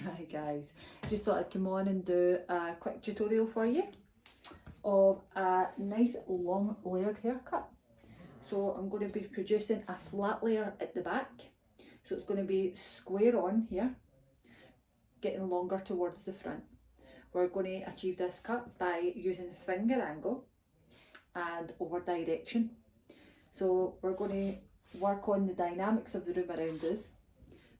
Hi guys, just thought I'd come on and do a quick tutorial for you of a nice long layered haircut. So I'm going to be producing a flat layer at the back, so it's going to be square on here, getting longer towards the front. We're going to achieve this cut by using finger angle and over direction. So we're going to work on the dynamics of the room around us,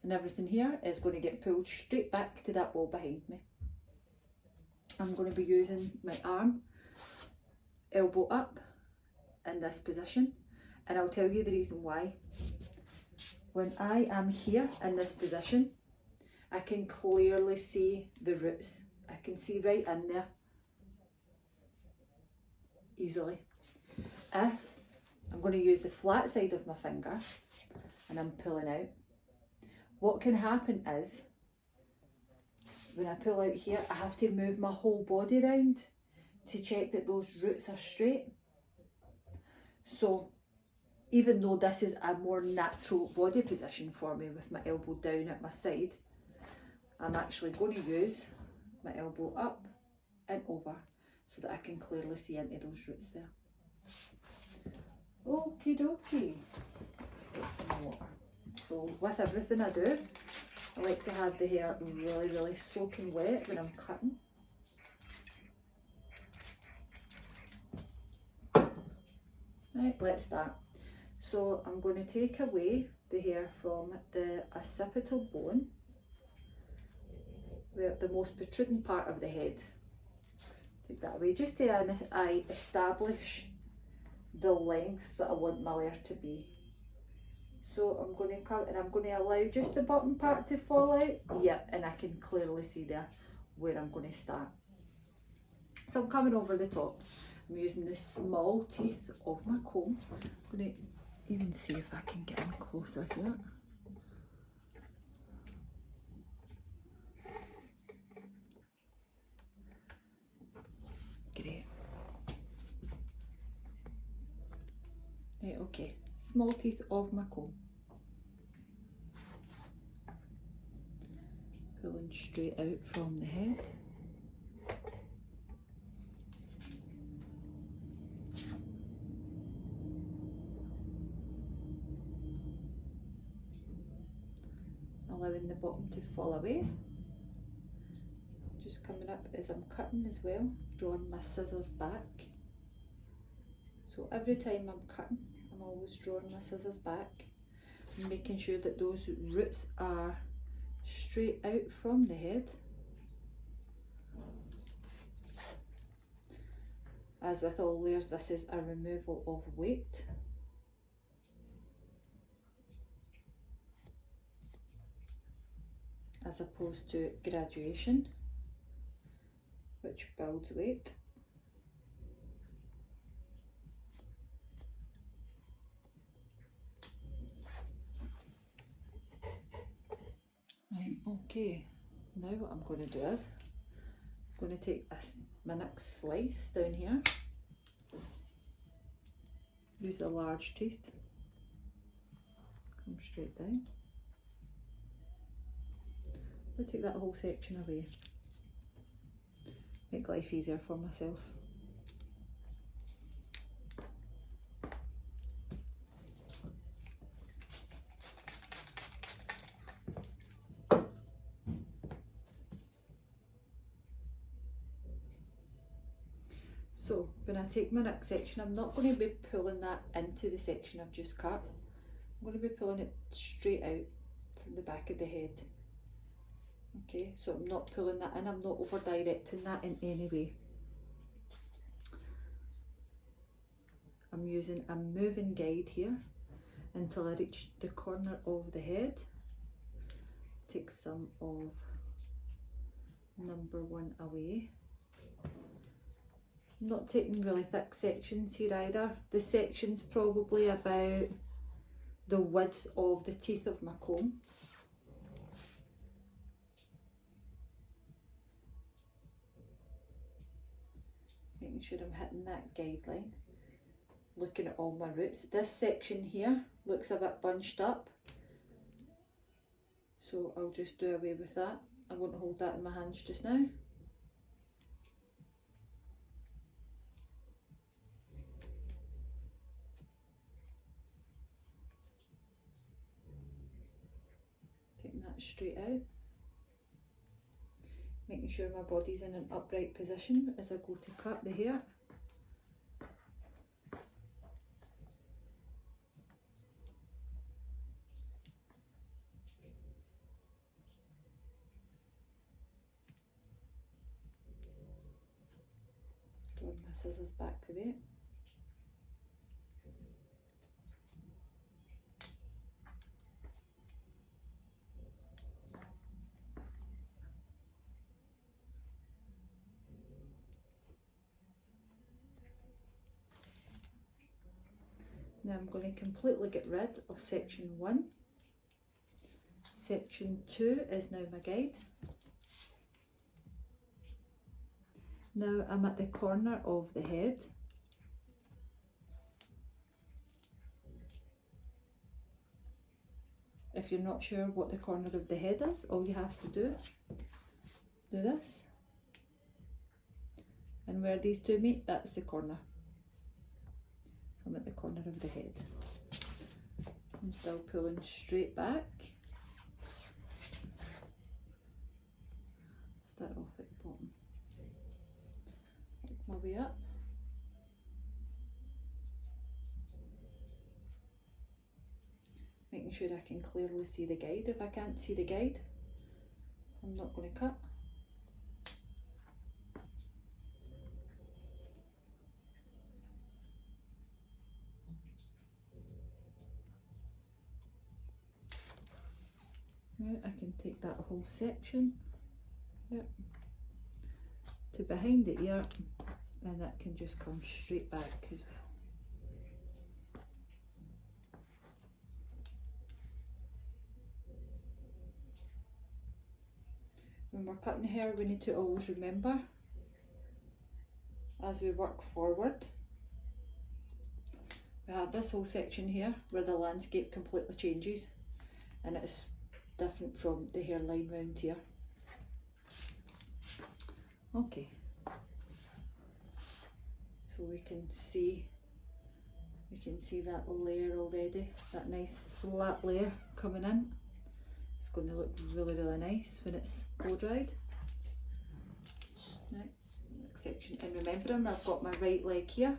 and everything here is going to get pulled straight back to that wall behind me. I'm going to be using my arm, elbow up in this position, and I'll tell you the reason why. When I am here in this position, I can clearly see the roots. I can see right in there easily. If I'm going to use the flat side of my finger and I'm pulling out, what can happen is when I pull out here, I have to move my whole body around to check that those roots are straight. So even though this is a more natural body position for me with my elbow down at my side, I'm actually going to use my elbow up and over so that I can clearly see into those roots there. Okie dokie, let's get some water. So with everything I do, I like to have the hair really soaking wet when I'm cutting. Right, let's start. So I'm going to take away the hair from the occipital bone, where the most protruding part of the head. Take that away just to I establish the length that I want my layer to be. So I'm going to come and I'm going to allow just the bottom part to fall out. Yep, and I can clearly see there where I'm going to start. So I'm coming over the top. I'm using the small teeth of my comb. I'm going to even see if I can get in closer here. Great. Right, okay. Small teeth of my comb. Pulling straight out from the head. Allowing the bottom to fall away. Just coming up as I'm cutting as well, drawing my scissors back. So every time I'm cutting, I'm always drawing my scissors back and making sure that those roots are straight out from the head. As with all layers, this is a removal of weight. As opposed to graduation, which builds weight. Right, okay, now what I'm going to do is I'm going to take my next slice down here, use the large teeth, come straight down. I'll take that whole section away, make life easier for myself. So when I take my next section, I'm not going to be pulling that into the section I've just cut. I'm going to be pulling it straight out from the back of the head. Okay, so I'm not pulling that in, I'm not over directing that in any way. I'm using a moving guide here until I reach the corner of the head. Take some of number one away. I'm not taking really thick sections here either. The section's probably about the width of the teeth of my comb. Making sure I'm hitting that guideline. Looking at all my roots. This section here looks a bit bunched up. So I'll just do away with that. I won't hold that in my hands just now. Taking that straight out. Making sure my body's in an upright position as I go to cut the hair. Drawing my scissors back to bit. Now I'm going to completely get rid of section 1. Section 2 is now my guide. Now I'm at the corner of the head. If you're not sure what the corner of the head is, all you have to do this. And where these two meet, that's the corner. I'm at the corner of the head. I'm still pulling straight back. Start off at the bottom. Work my way up. Making sure I can clearly see the guide. If I can't see the guide, I'm not going to cut. Now I can take that whole section, to behind the ear, and that can just come straight back as well. When we're cutting hair, we need to always remember, as we work forward, we have this whole section here where the landscape completely changes, and it's different from the hairline round here. Okay, so we can see that layer already, that nice flat layer coming in. It's going to look really, really nice when it's blow dried. Right, next section, and remembering I've got my right leg here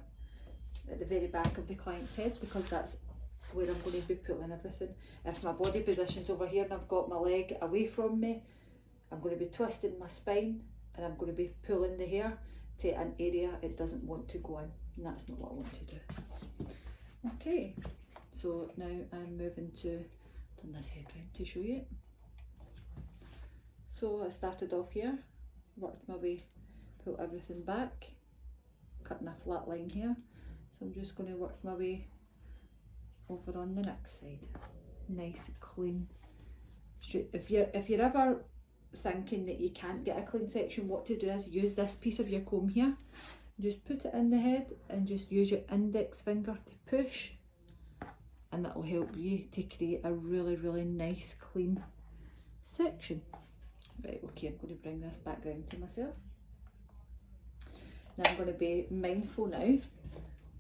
at the very back of the client's head, because that's where I'm going to be pulling everything. If my body position's over here and I've got my leg away from me, I'm going to be twisting my spine and I'm going to be pulling the hair to an area it doesn't want to go in, and that's not what I want to do. Okay, so now I'm moving to turn this head round to show you. So I started off here, worked my way, pull everything back, cutting a flat line here. So I'm just going to work my way over on the next side. Nice, clean, straight. If you're ever thinking that you can't get a clean section, what to do is use this piece of your comb here. Just put it in the head and just use your index finger to push, and that will help you to create a really, really nice, clean section. Right, okay, I'm going to bring this back round to myself. Now I'm going to be mindful now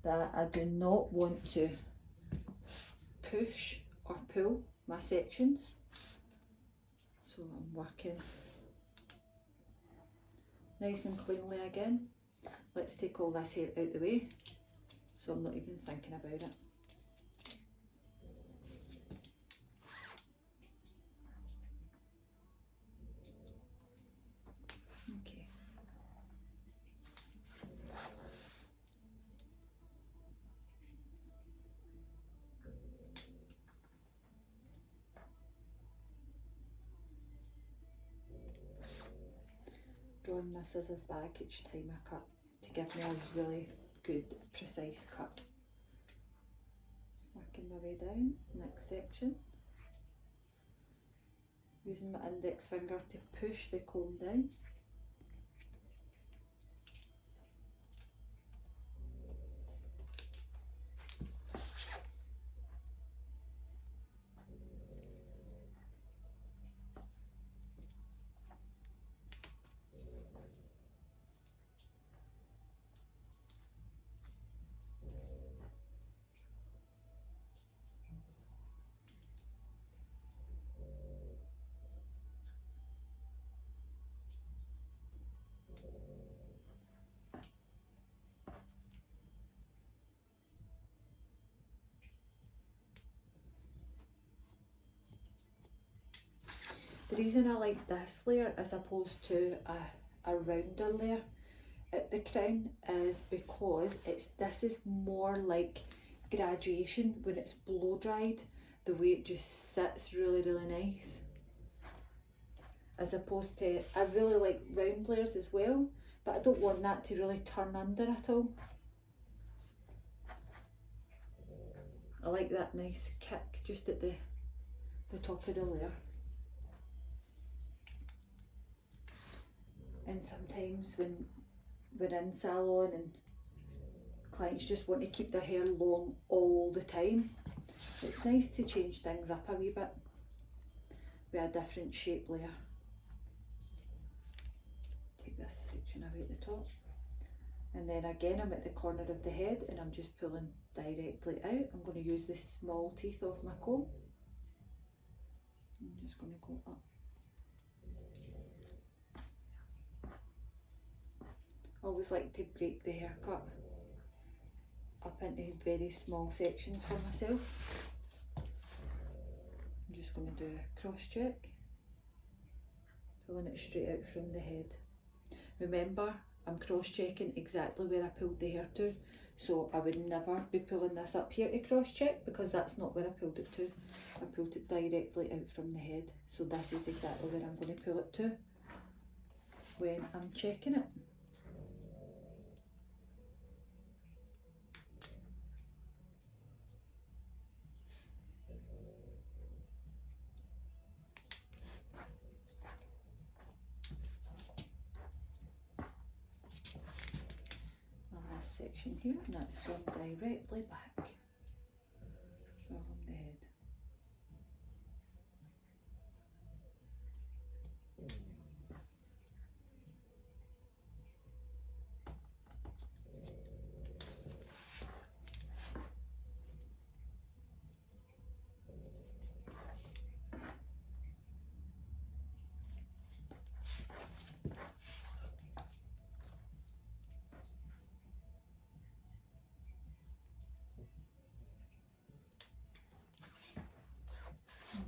that I do not want to push or pull my sections. So I'm working nice and cleanly again. Let's take all this hair out the way, so I'm not even thinking about it. Okay. Drawing my scissors back each time I cut to give me a really good, precise cut. Working my way down, next section. Using my index finger to push the comb down. reason I like this layer as opposed to a rounder layer at the crown is because this is more like graduation when it's blow dried. The way it just sits really nice, as opposed to, I really like round layers as well, but I don't want that to really turn under at all. I like that nice kick just at the top of the layer. And sometimes when we're in salon and clients just want to keep their hair long all the time, it's nice to change things up a wee bit with a different shape layer. Take this section away at the top, and then again I'm at the corner of the head and I'm just pulling directly out. I'm going to use the small teeth of my comb. I'm just going to go up. I always like to break the haircut up into very small sections for myself. I'm just going to do a cross check, pulling it straight out from the head. Remember, I'm cross checking exactly where I pulled the hair to, so I would never be pulling this up here to cross check because that's not where I pulled it to. I pulled it directly out from the head, so this is exactly where I'm going to pull it to when I'm checking it. Section here, and that's gone directly back from the head.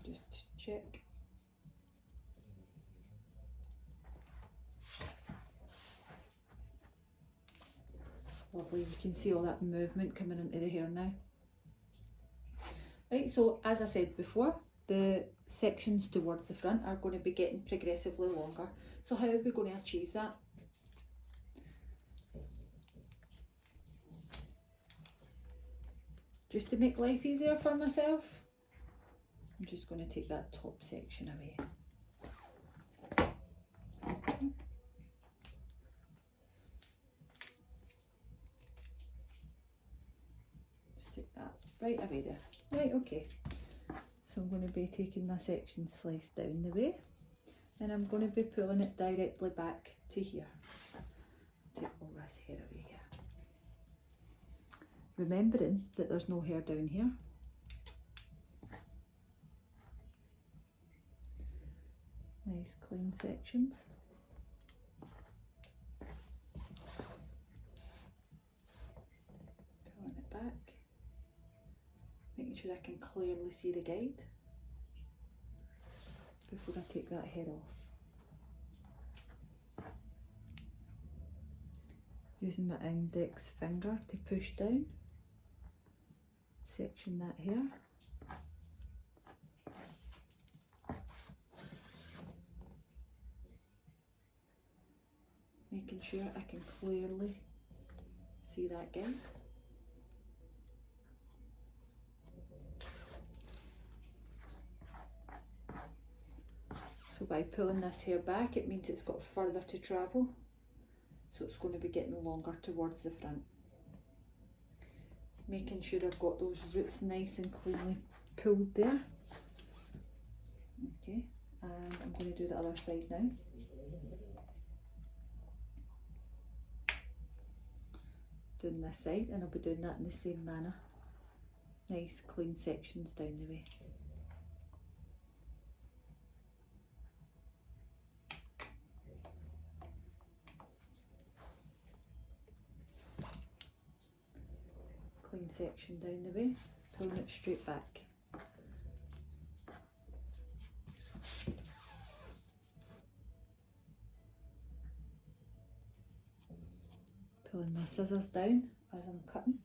Just check. Lovely, you can see all that movement coming into the hair now. Right, so as I said before, the sections towards the front are going to be getting progressively longer. So how are we going to achieve that? Just to make life easier for myself, I'm just going to take that top section away. Just take that right away there. Right, okay. So I'm going to be taking my section sliced down the way, and I'm going to be pulling it directly back to here. Take all this hair away here. Remembering that there's no hair down here. Nice clean sections. Pulling it back. Making sure I can clearly see the guide before I take that hair off. Using my index finger to push down. Section that hair. Making sure I can clearly see that guide. So by pulling this hair back, it means it's got further to travel. So it's going to be getting longer towards the front. Making sure I've got those roots nice and cleanly pulled there. Okay, and I'm going to do the other side now. Doing this side, and I'll be doing that in the same manner. Nice clean sections down the way. Clean section down the way, pulling it straight back. pulling my scissors down as I'm cutting.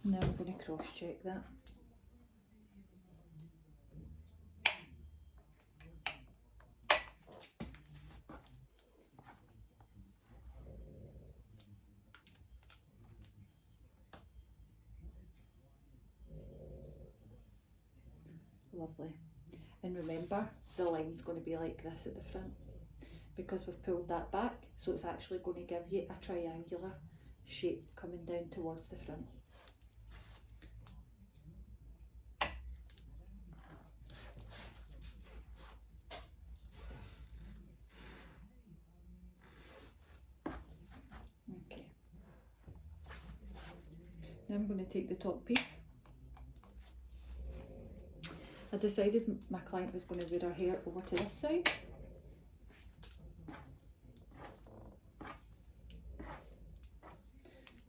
Now I'm going to cross check that. Lovely. And remember, the line's going to be like this at the front because we've pulled that back, so it's actually going to give you a triangular shape coming down towards the front. Okay. Now I'm going to take the top piece. I decided my client was going to wear her hair over to this side.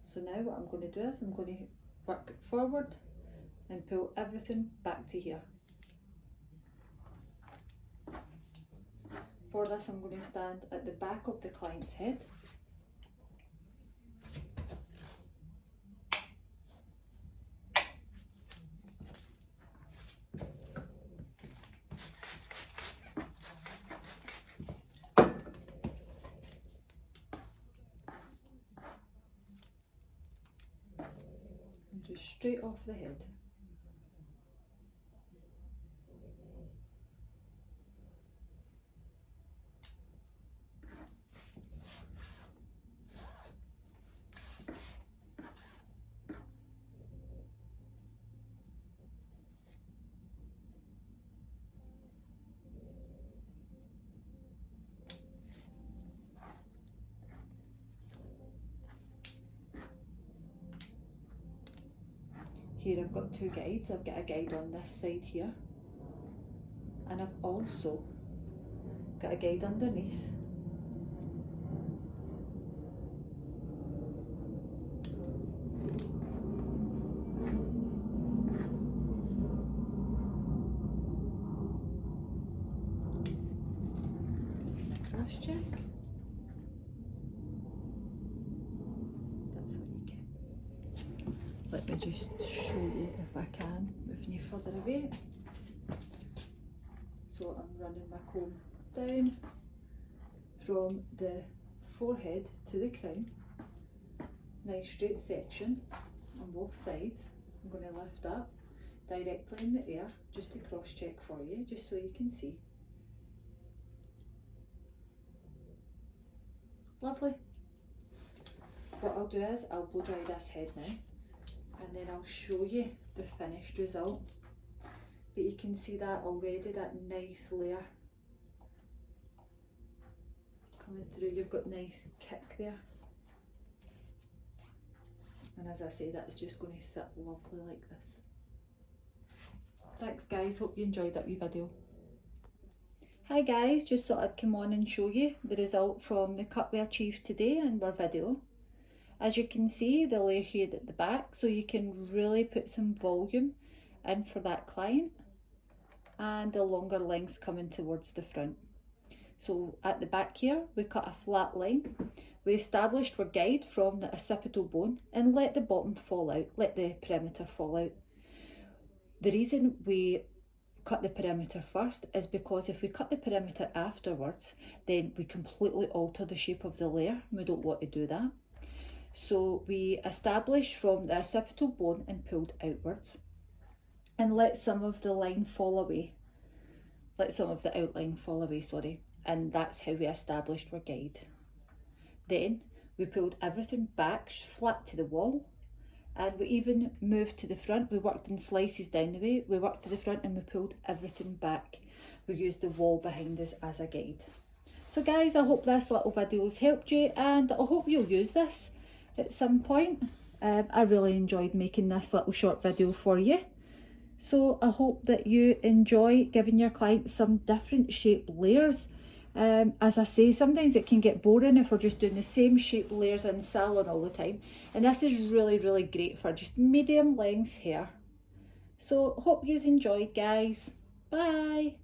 So now what I'm going to do is I'm going to work it forward and pull everything back to here. For this I'm going to stand at the back of the client's head. Just straight off the head. Here I've got two guides. I've got a guide on this side here, and I've also got a guide underneath. Cross check. That's what you get. Let me just show you if I can, moving you further away. So I'm running my comb down from the forehead to the crown. Nice straight section on both sides. I'm going to lift up directly in the air just to cross check for you, just so you can see. Lovely. What I'll do is I'll blow dry this head now, and then I'll show you the finished result. But you can see that already, that nice layer coming through. You've got nice kick there, and as I say, that's just going to sit lovely like this. Thanks guys, hope you enjoyed that wee video. Hi guys, just thought I'd come on and show you the result from the cut we achieved today in our video. As you can see, the layer here at the back, so you can really put some volume in for that client, and the longer lengths coming towards the front. So at the back here, we cut a flat line. We established our guide from the occipital bone and let the bottom fall out, let the perimeter fall out. The reason we cut the perimeter first is because if we cut the perimeter afterwards, then we completely alter the shape of the layer. We don't want to do that. So we established from the occipital bone and pulled outwards and let some of the line fall away. Let some of the outline fall away, sorry. And that's how we established our guide. Then we pulled everything back flat to the wall, and we even moved to the front. We worked in slices down the way. We worked to the front and we pulled everything back. We used the wall behind us as a guide. So guys, I hope this little video has helped you, and I hope you'll use this at some point. I really enjoyed making this little short video for you. So I hope that you enjoy giving your clients some different shape layers. As I say, sometimes it can get boring if we're just doing the same shape layers in salon all the time. And this is really, really great for just medium length hair. So hope you enjoyed, guys. Bye.